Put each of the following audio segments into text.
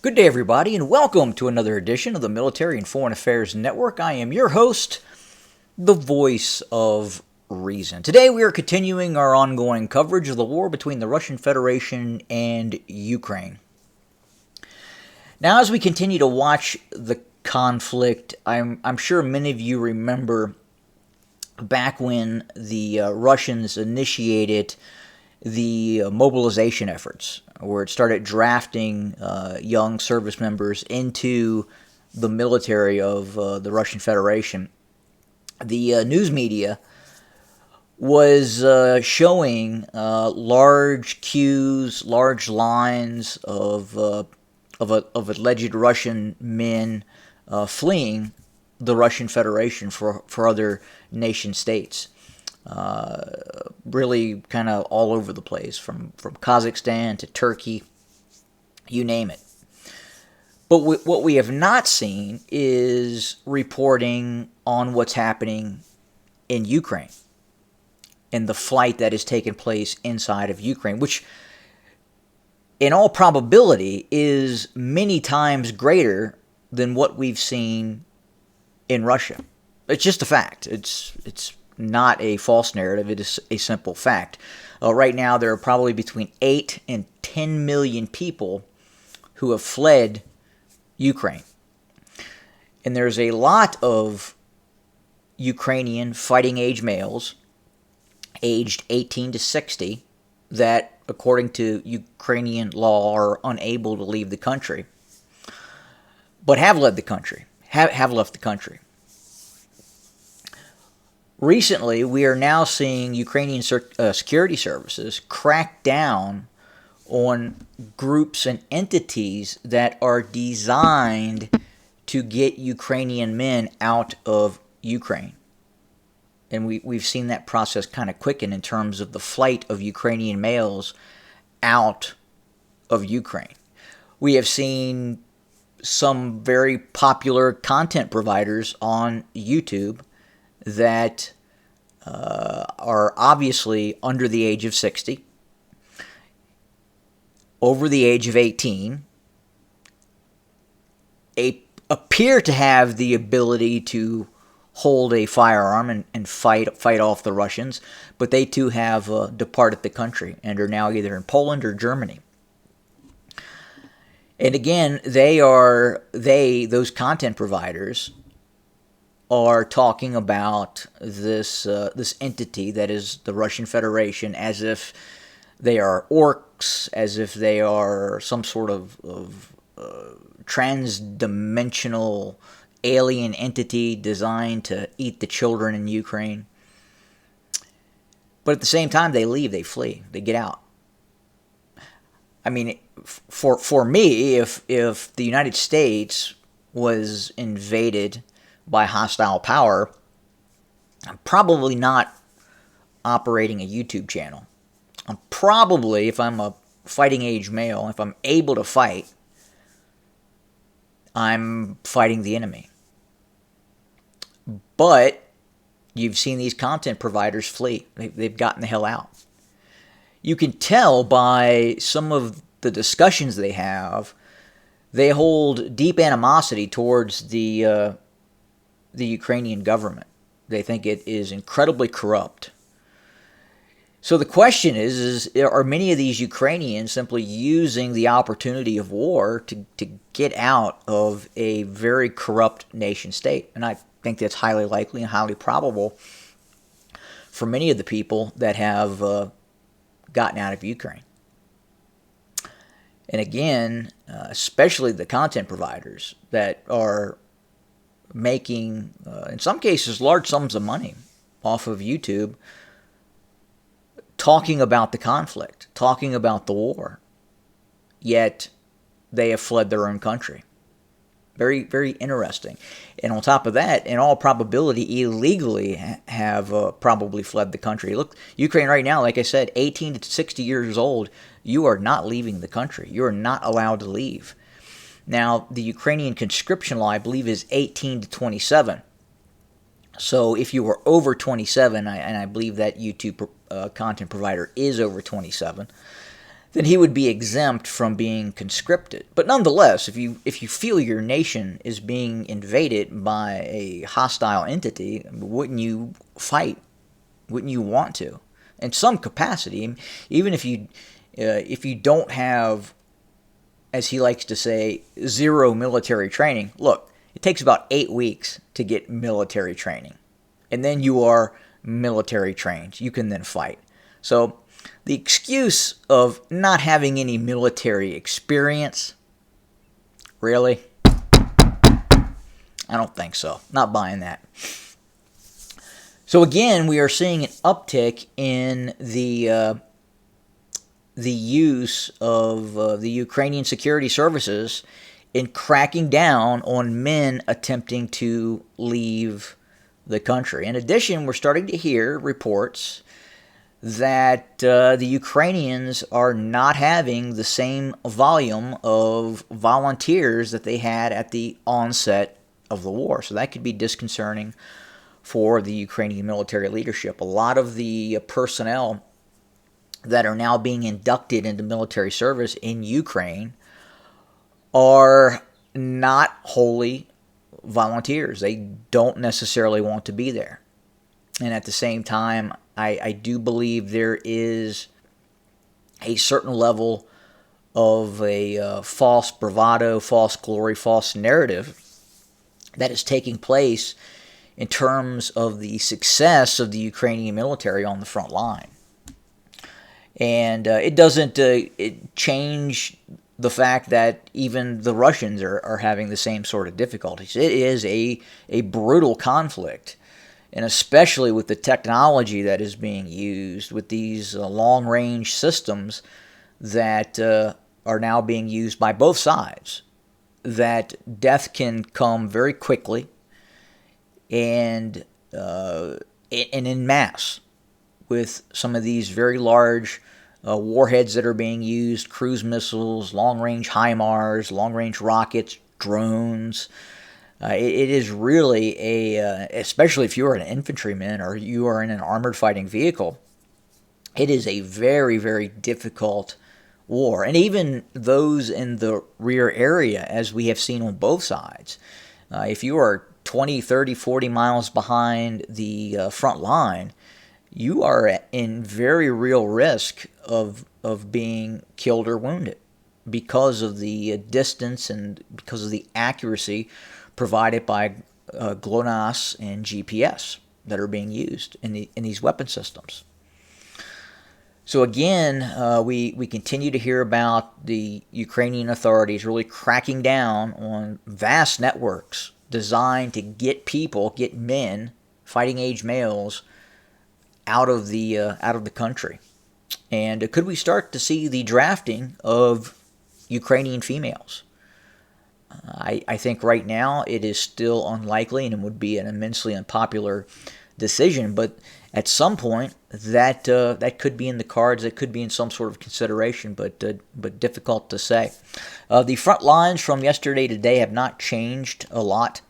Good day, everybody, and welcome to another edition of the Military and Foreign Affairs Network. I am your host, the voice of reason. Today, we are continuing our ongoing coverage of the war between the Russian Federation and Ukraine. Now, as we continue to watch the conflict, I'm sure many of you remember back when the Russians initiated the mobilization efforts, where it started drafting young service members into the military of the Russian Federation. The news media was showing large queues, large lines of alleged Russian men fleeing the Russian Federation for other nation states. Really kind of all over the place, from Kazakhstan to Turkey, you name it. But what we have not seen is reporting on what's happening in Ukraine and the fight that has taken place inside of Ukraine, which in all probability is many times greater than what we've seen in Russia. It's just a fact. It's not a false narrative. It is a simple fact. Right now, there are probably between 8 and 10 million people who have fled Ukraine. And there's a lot of Ukrainian fighting age males aged 18 to 60 that, according to Ukrainian law, are unable to leave the country, but have left the country. Recently, we are now seeing Ukrainian security services crack down on groups and entities that are designed to get Ukrainian men out of Ukraine. And we've seen that process kind of quicken in terms of the flight of Ukrainian males out of Ukraine. We have seen some very popular content providers on YouTube that are obviously under the age of 60, over the age of 18, appear to have the ability to hold a firearm and fight off the Russians, but they too have departed the country and are now either in Poland or Germany. And again, those content providers are talking about this entity that is the Russian Federation as if they are orcs, as if they are some sort of trans-dimensional alien entity designed to eat the children in Ukraine. But at the same time, they leave, they flee, they get out. I mean, for me, if the United States was invaded by hostile power, I'm probably not operating a YouTube channel. I'm probably, if I'm a fighting age male, if I'm able to fight, I'm fighting the enemy. But you've seen these content providers flee. They've gotten the hell out. You can tell by some of the discussions they have, they hold deep animosity towards the Ukrainian government. They think it is incredibly corrupt. So the question is are many of these Ukrainians simply using the opportunity of war to get out of a very corrupt nation state? And I think that's highly likely and highly probable for many of the people that have gotten out of Ukraine. And again, especially the content providers that are making, in some cases, large sums of money off of YouTube, talking about the conflict, talking about the war, yet they have fled their own country. Very, very interesting. And on top of that, in all probability, illegally have probably fled the country. Look, Ukraine right now, like I said, 18 to 60 years old, you are not leaving the country. You are not allowed to leave. Now, the Ukrainian conscription law, I believe, is 18 to 27. So if you were over 27, and I believe that YouTube content provider is over 27, then he would be exempt from being conscripted. But nonetheless, if you feel your nation is being invaded by a hostile entity, wouldn't you fight? Wouldn't you want to? In some capacity, even if you don't have, as he likes to say, zero military training. Look, it takes about 8 weeks to get military training, and then you are military trained. You can then fight. So the excuse of not having any military experience, really? I don't think so. Not buying that. So again, we are seeing an uptick in the use of the Ukrainian security services in cracking down on men attempting to leave the country. In addition, we're starting to hear reports that the Ukrainians are not having the same volume of volunteers that they had at the onset of the war. So that could be disconcerting for the Ukrainian military leadership. A lot of the personnel that are now being inducted into military service in Ukraine are not wholly volunteers. They don't necessarily want to be there. And at the same time, I do believe there is a certain level of a false bravado, false glory, false narrative that is taking place in terms of the success of the Ukrainian military on the front line. And it doesn't change the fact that even the Russians are having the same sort of difficulties. It is a brutal conflict, and especially with the technology that is being used, with these long-range systems that are now being used by both sides, that death can come very quickly and in mass with some of these very large warheads that are being used, cruise missiles, long-range HIMARS, long-range rockets, drones. It is really especially if you're an infantryman or you are in an armored fighting vehicle, it is a very, very difficult war. And even those in the rear area, as we have seen on both sides, if you are 20, 30, 40 miles behind the front line, you are in very real risk of being killed or wounded because of the distance and because of the accuracy provided by GLONASS and GPS that are being used in these weapon systems. So again, we continue to hear about the Ukrainian authorities really cracking down on vast networks designed to get men, fighting age males, out of the country. And could we start to see the drafting of Ukrainian females? I think right now it is still unlikely, and it would be an immensely unpopular decision. But at some point, that could be in the cards. That could be in some sort of consideration, but difficult to say. The front lines from yesterday to today have not changed a lot.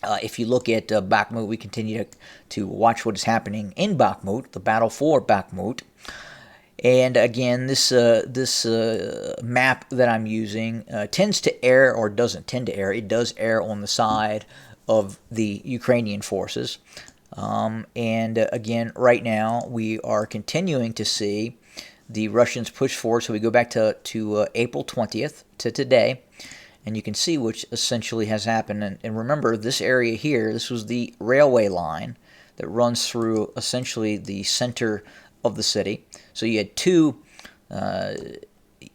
If you look at Bakhmut, we continue to watch what is happening in Bakhmut, the battle for Bakhmut. And again, this map that I'm using tends to err, or doesn't tend to err. It does err on the side of the Ukrainian forces. And again, right now, we are continuing to see the Russians push forward. So we go back to April 20th to today. And you can see which essentially has happened. And remember, this area here, this was the railway line that runs through essentially the center of the city. So you had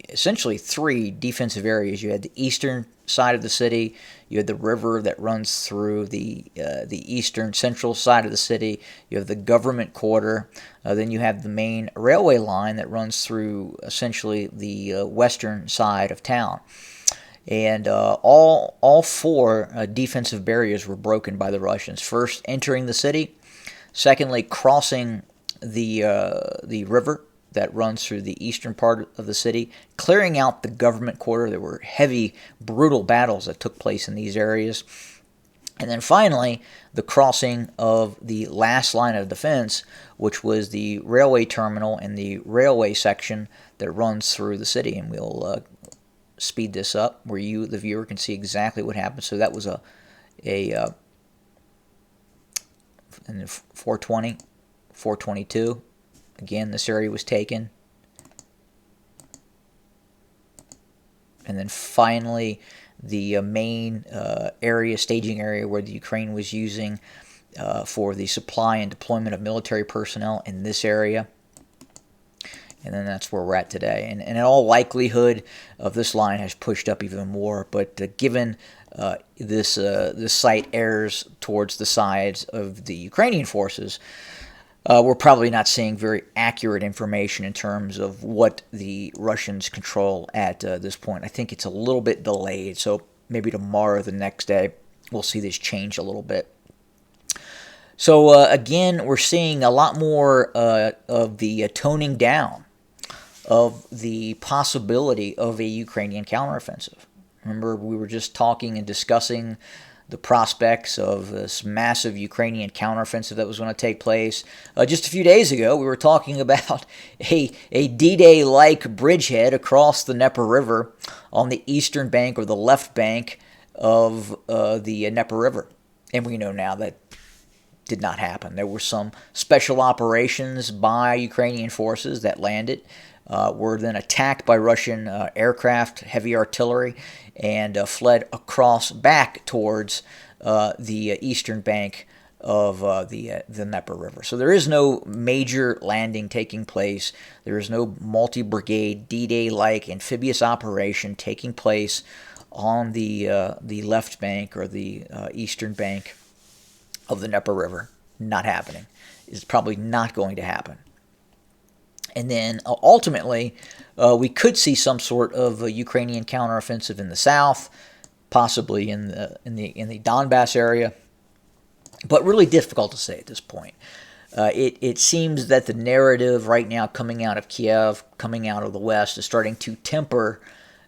essentially three defensive areas. You had the eastern side of the city, you had the river that runs through the eastern central side of the city, you have the government quarter, then you have the main railway line that runs through essentially the western side of town. And all four defensive barriers were broken by the Russians. First, entering the city. Secondly, crossing the river that runs through the eastern part of the city, clearing out the government quarter. There were heavy, brutal battles that took place in these areas. And then finally, the crossing of the last line of defense, which was the railway terminal and the railway section that runs through the city, and we'll speed this up where you, the viewer, can see exactly what happened. So that was a and 420, 422. Again, this area was taken. And then finally, the main staging area where the Ukraine was using for the supply and deployment of military personnel in this area. And then that's where we're at today. And in all likelihood, this line has pushed up even more. But given this site errs towards the sides of the Ukrainian forces, we're probably not seeing very accurate information in terms of what the Russians control at this point. I think it's a little bit delayed, so maybe tomorrow or the next day we'll see this change a little bit. So again, we're seeing a lot more of the toning down of the possibility of a Ukrainian counteroffensive. Remember, we were just talking and discussing the prospects of this massive Ukrainian counteroffensive that was going to take place. Just a few days ago, we were talking about a D-Day-like bridgehead across the Dnieper River on the eastern bank or the left bank of the Dnieper River. And we know now that did not happen. There were some special operations by Ukrainian forces that landed, were then attacked by Russian aircraft, heavy artillery, and fled across back towards the eastern bank of the Dnieper River. So there is no major landing taking place. There is no multi-brigade D-Day-like amphibious operation taking place on the left bank or the eastern bank of the Dnieper River. Not happening. It's probably not going to happen. And then ultimately, we could see some sort of a Ukrainian counteroffensive in the south, possibly in the Donbass area, but really difficult to say at this point. It seems that the narrative right now coming out of Kiev, coming out of the West, is starting to temper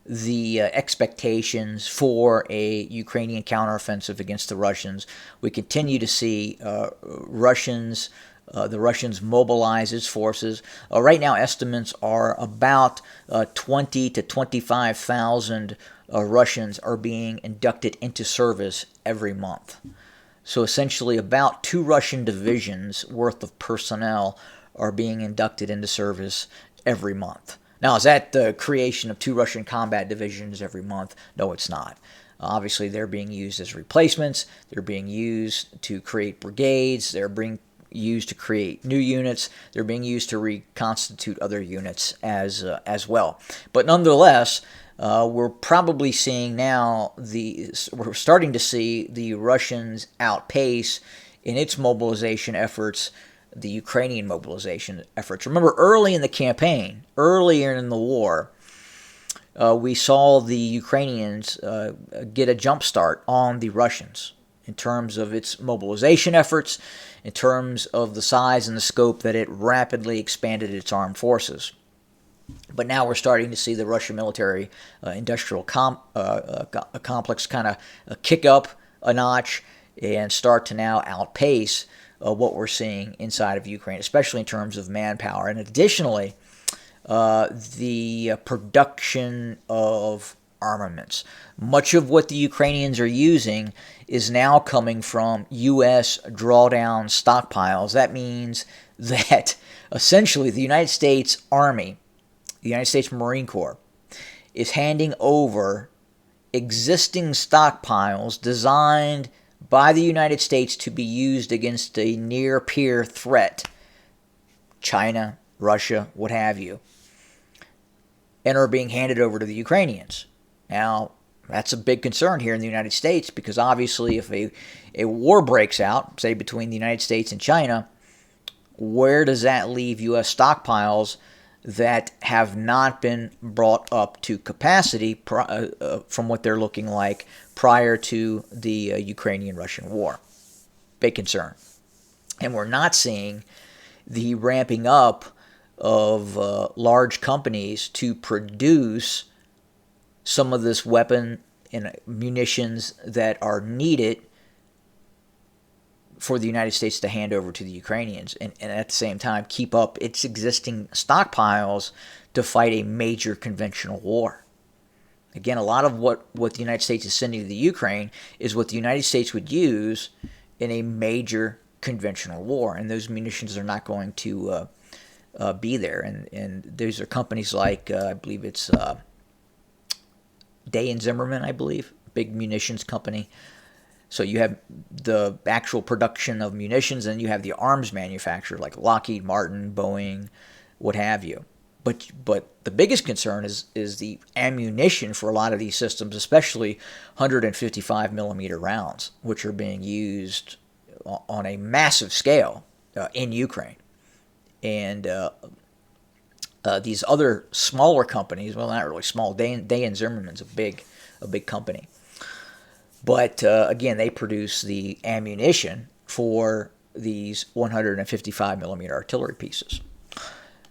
the expectations for a Ukrainian counteroffensive against the Russians. We continue to see the Russians mobilize its forces. Right now, estimates are about 20 to 25,000 Russians are being inducted into service every month. So essentially, about 2 Russian divisions worth of personnel are being inducted into service every month. Now, is that the creation of 2 Russian combat divisions every month? No, it's not. Obviously, they're being used as replacements. They're being used to create brigades. They're being used to create new units. They're being used to reconstitute other units as well. But nonetheless, we're probably seeing now we're starting to see the Russians outpace in its mobilization efforts the Ukrainian mobilization efforts. Remember, early in the campaign, earlier in the war, we saw the Ukrainians get a jump start on the Russians in terms of its mobilization efforts, in terms of the size and the scope that it rapidly expanded its armed forces. But now we're starting to see the Russian military industrial complex kind of kick up a notch and start to now outpace what we're seeing inside of Ukraine, especially in terms of manpower. And additionally, the production of armaments. Much of what the Ukrainians are using is now coming from U.S. drawdown stockpiles. That means that essentially the United States Army, the United States Marine Corps, is handing over existing stockpiles designed by the United States to be used against a near-peer threat, China, Russia, what have you, and are being handed over to the Ukrainians. Now, that's a big concern here in the United States because obviously if a war breaks out, say between the United States and China, where does that leave U.S. stockpiles that have not been brought up to capacity from what they're looking like prior to the Ukrainian-Russian war? Big concern. And we're not seeing the ramping up of large companies to produce some of this weapon and munitions that are needed for the United States to hand over to the Ukrainians, and at the same time keep up its existing stockpiles to fight a major conventional war. Again, a lot of what the United States is sending to the Ukraine is what the United States would use in a major conventional war, and those munitions are not going to be there. And those are companies like, I believe it's Day and Zimmerman, I believe, big munitions company. So you have the actual production of munitions, and you have the arms manufacturer like Lockheed Martin, Boeing, what have you. But the biggest concern is the ammunition for a lot of these systems, especially 155 millimeter rounds, which are being used on a massive scale in Ukraine. And these other smaller companies, well, not really small. Day and Zimmerman's a big company. But again, they produce the ammunition for these 155 millimeter artillery pieces.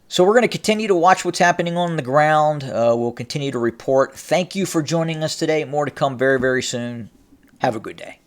So we're going to continue to watch what's happening on the ground. We'll continue to report. Thank you for joining us today. More to come very, very soon. Have a good day.